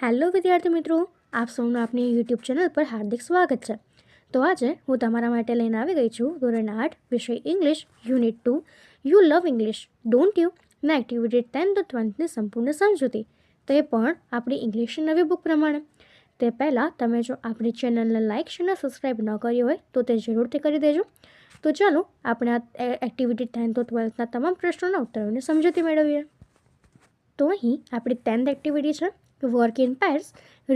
Hello વિદ્યાર્થી મિત્રો, આપ સૌનું આપની યુટ્યુબ ચેનલ પર હાર્દિક સ્વાગત છે. તો આજે હું તમારા માટે લઈને આવી ગઈ છું ધોરણ 8 વિષય English unit 2 you love English don't you ના એક્ટિવિટી 10 to 12ની સંપૂર્ણ સમજૂતી, તે પણ આપણી ઇંગ્લિશની નવી બુક પ્રમાણે. તે પહેલાં તમે જો આપણી ચેનલને લાઇક અને સબસ્ક્રાઈબ ન કરી હોય તો તે જરૂરથી કરી દેજો. તો ચાલો આપણે આ એક્ટિવિટી 10 to 12ના તમામ પ્રશ્નોના ઉત્તરોની સમજૂતી મેળવીએ. તો અહીં આપણી 10th એક્ટિવિટી છે work in pairs.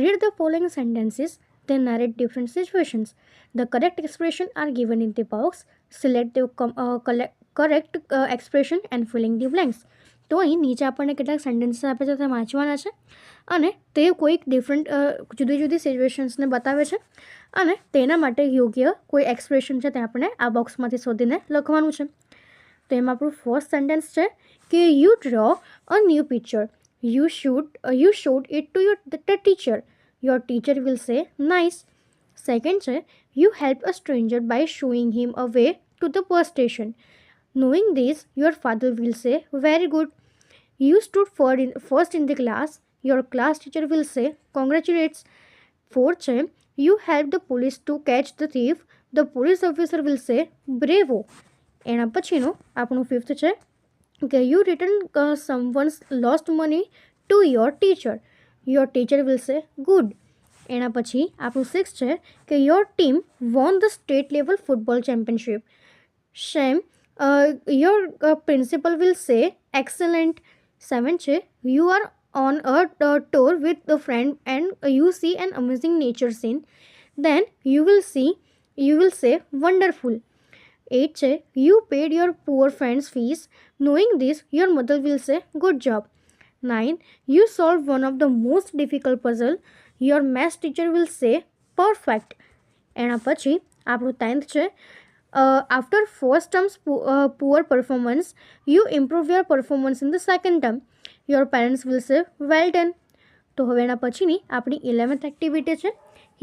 Read the following sentences, then narrate different situations. The correct expression are given in the box. Select the correct expression and fill in the blanks. તો અહીં નીચે આપણને કેટલાક સેન્ટેન્સીસ આપે છે તે વાંચવાના છે અને તે કોઈક ડિફરન્ટ જુદી જુદી સિચ્યુએશન્સને બતાવે છે અને તેના માટે યોગ્ય કોઈ એક્સપ્રેશન છે તે આપણે આ બોક્સમાંથી શોધીને લખવાનું છે. તો એમાં આપણું ફર્સ્ટ સેન્ટેન્સ છે કે you draw a new picture. You showed it to the teacher. Your teacher will say, nice. Second છે, you helped a stranger by showing him a way to the bus station. Knowing this, your father will say, very good. You stood first in the class. Your class teacher will say, congratulates. Fourth છે, you helped the police to catch the thief. The police officer will say, bravo. એના પછીનો આપણું fifth છે કે you return someone's lost money to your teacher. Your teacher will say good. એના પછી આપણું six છે કે your team won the state level football championship. Shame, your principal will say excellent. 7 છે you are on a tour with a friend and you see an amazing nature scene. Then you will say wonderful. 8 છે you paid your poor friend's fees. Knowing this, your mother will say good job. 9 you solved one of the most difficult puzzle. Your math teacher will say perfect. એના પછી આપણું 10th છે after first term's poor performance, you improve your performance in the second term. Your parents will say well done. તો હવે એના પછીની આપણી 11th activity છે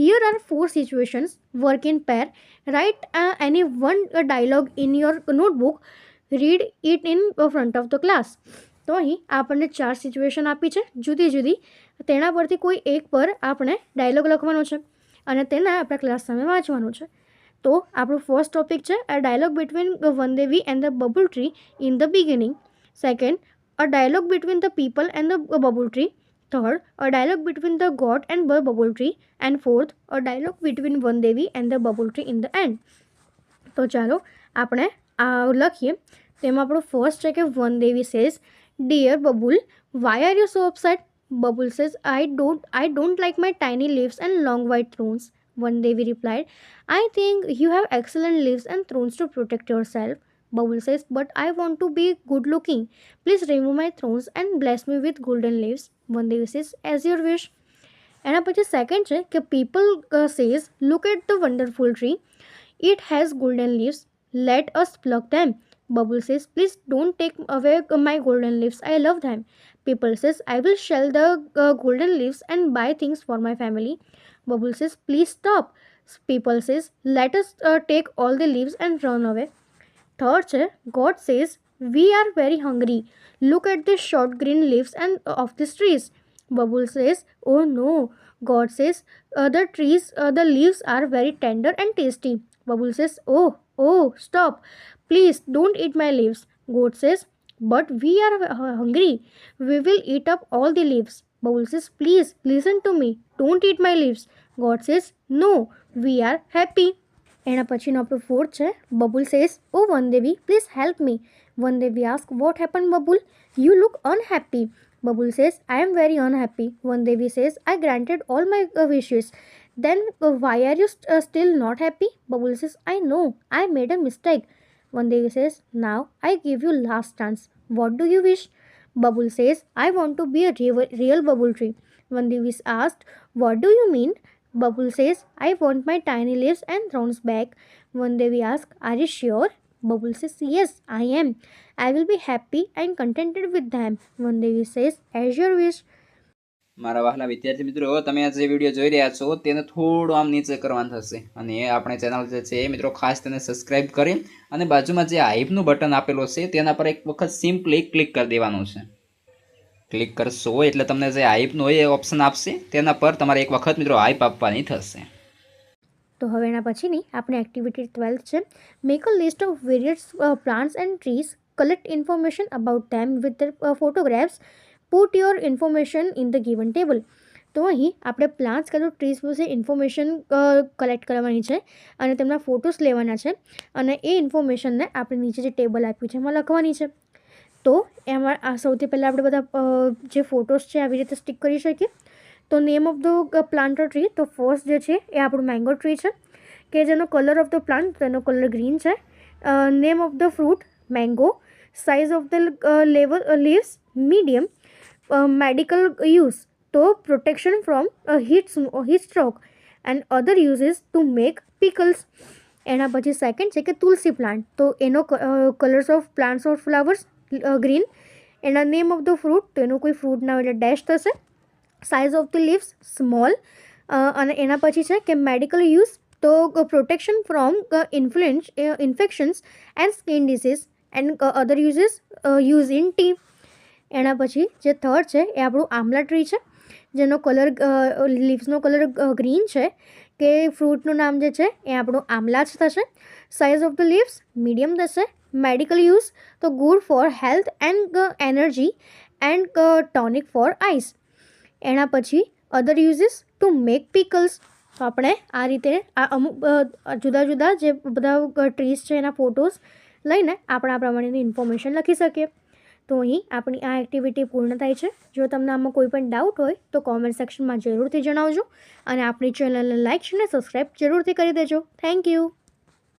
here are 4 situations, work in pair. Write any one dialogue in your notebook. Read it in front of the class. તો અહીં આપણને 4 situation આપી છે જુદી જુદી, તેના પરથી કોઈ એક પર આપણે ડાયલોગ લખવાનો છે અને તેને આપણા ક્લાસ સામે વાંચવાનું છે. તો આપણું ફર્સ્ટ ટોપિક છે a dialogue between Vandevi and the babul tree in the beginning. Second, a dialogue between the people and the babul tree. Third, a dialogue between the god and the bubble tree. And fourth, a dialogue between Vandevi and the bubble tree in the end. તો ચાલો આપણે આ લખીએ. તેમાં આપણું first છે કે Vandevi says dear Babul why are you so upset. Babul says I don't like my tiny leaves and long white thorns. Vandevi replied, I think you have excellent leaves and thorns to protect yourself. Bubble says, but I want to be good looking. Please remove my thorns and bless me with golden leaves. Vandevi says, as your wish. એના પછી second છે કે people says look at the wonderful tree. It has golden leaves. Let us pluck them. Bubble says, please don't take away my golden leaves. I love them. People says, I will shell the golden leaves and buy things for my family. Bubble says, please stop. People says, let us take all the leaves and run away. Third છે God says, we are very hungry. Look at the short green leaves and of these trees. Bubble says, oh no. God says, the leaves are very tender and tasty. Bubble says, oh, stop. Please don't eat my leaves. God says, but we are hungry. We will eat up all the leaves. Bubble says, please listen to me. Don't eat my leaves. God says, no, we are happy. એના પછીનો આપણું fourth છે Babul says oh Vandevi please help me. Vandevi ask what happen Babul, you look unhappy. Babul says I am very unhappy. Vandevi says I granted all my wishes. Then why are you still not happy? Bubble says, I know, I made a mistake. Vandevi says, now I give you last chance. What do you wish? Bubble says, I want to be a real bubble tree. Vandevi is asked, what do you mean? Bubble says, I want my tiny leaves and thorns back. Vandevi asks, are you sure? Bubble says, yes, I am. I will be happy and contented with them. Vandevi says, as your wish. મારા વહાલા વિદ્યાર્થી મિત્રો, તમે આ જે video જોઈ રહ્યા છો તેને થોડું આમ નીચે કરવાનું થશે અને એ આપણે ચેનલ જે છે મિત્રો ખાસ તેને સબસ્ક્રાઇબ કરી અને બાજુમાં જે હાઈપનું બટન આપેલું છે તેના પર એક વખત સિમ્પલી ક્લિક કરી દેવાનું છે. ક્લિક કરશો એટલે તમને જે હાઈપનું હોય એ ઓપ્શન આપશે, તેના પર તમારે એક વખત મિત્રો હાઈપ આપવાની થશે. તો હવે એના પછીની આપણી એક્ટિવિટી 12 છે. Make a list of various plants and trees, collect information about them with their photographs, put your information in the given table. તો અહીં આપણે પ્લાન્ટ્સ કે ટ્રીઝ વિશે ઇન્ફોર્મેશન કલેક્ટ કરવાની છે અને તેમના ફોટોસ લેવાના છે અને એ ઇન્ફોર્મેશનને આપણે નીચે જે ટેબલ આપ્યું છે એમાં લખવાની છે. તો એમાં સૌથી પહેલાં આપણે બધા જે ફોટોસ છે આવી રીતે સ્ટિક કરી શકીએ. તો name of the plant tree, તો ફર્સ્ટ જે છે એ આપણું મેંગો ટ્રી છે કે જેનો કલર ઓફ ધ પ્લાન્ટ, તેનો કલર ગ્રીન છે. Name of the fruit mango, size of the leaves medium, medical use તો protection from heat stroke and other uses to make pickles. એના પછી સેકન્ડ છે કે તુલસી પ્લાન્ટ, તો એનો colours of plants of flowers green. એના name of the fruit, તો એનું કોઈ ફ્રૂટ ના એટલે ડેશ થશે. Size of the leaves small. અને એના પછી છે કે મેડિકલ યુઝ, તો protection from infections and skin disease and other use in T. એના પછી જે થર્ડ છે એ આપણું આમલા ટ્રી છે જેનો કલર લીવ્સનો કલર ગ્રીન છે કે ફ્રૂટનું નામ જે છે એ આપણું આમલા જ થશે. Size of the leaves medium થશે. મેડિકલ યુઝ, તો good for health and energy and tonic for eyes. એના પછી other uses to make pickles. તો આપણે આ રીતે આ અમુક જુદા જુદા જે બધા ટ્રીઝ છે એના ફોટોસ લઈને આપણે આ પ્રમાણેની ઇન્ફોર્મેશન લખી શકીએ. તો અહીં આપણી આ એક્ટિવિટી પૂર્ણ થાય છે. જો તમને આમાં કોઈ પણ ડાઉટ હોય તો કોમેન્ટ સેક્શનમાં જરૂરથી જણાવજો અને આપણી ચેનલને લાઇક અને સબસ્ક્રાઈબ જરૂરથી કરી દેજો. Thank you.